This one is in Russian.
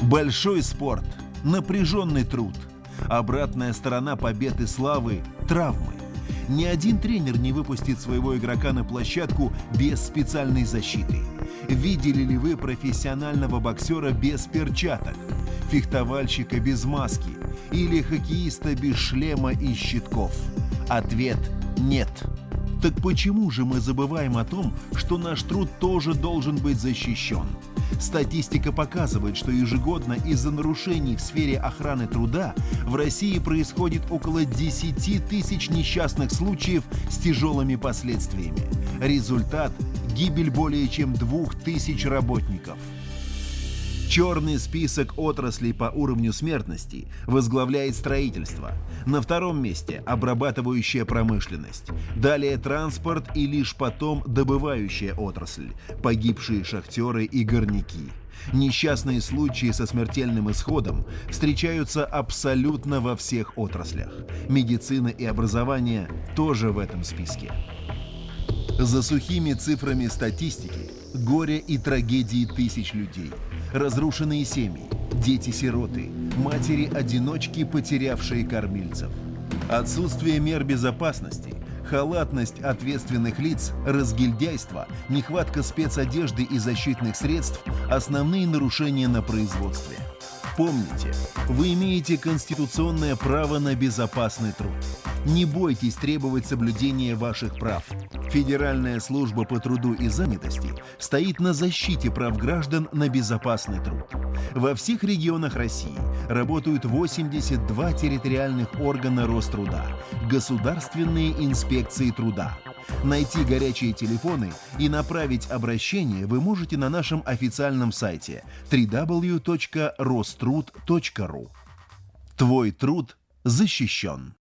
Большой спорт, напряженный труд. Обратная сторона побед и славы – травмы. Ни один тренер не выпустит своего игрока на площадку без специальной защиты. Видели ли вы профессионального боксера без перчаток, фехтовальщика без маски или хоккеиста без шлема и щитков? Ответ – нет. Так почему же мы забываем о том, что наш труд тоже должен быть защищен? Статистика показывает, что ежегодно из-за нарушений в сфере охраны труда в России происходит около 10 тысяч несчастных случаев с тяжелыми последствиями. Результат – гибель более чем 2000 работников. Черный список отраслей по уровню смертности возглавляет строительство. На втором месте – обрабатывающая промышленность. Далее транспорт и лишь потом добывающая отрасль, погибшие шахтеры и горняки. Несчастные случаи со смертельным исходом встречаются абсолютно во всех отраслях. Медицина и образование тоже в этом списке. За сухими цифрами статистики – горе и трагедии тысяч людей. Разрушенные семьи, дети-сироты, матери-одиночки, потерявшие кормильцев. Отсутствие мер безопасности, халатность ответственных лиц, разгильдяйство, нехватка спецодежды и защитных средств – основные нарушения на производстве. Помните, вы имеете конституционное право на безопасный труд. Не бойтесь требовать соблюдения ваших прав. Федеральная служба по труду и занятости стоит на защите прав граждан на безопасный труд. Во всех регионах России работают 82 территориальных органа Роструда, государственные инспекции труда. Найти горячие телефоны и направить обращение вы можете на нашем официальном сайте www.rostrud.ru. Твой труд защищен.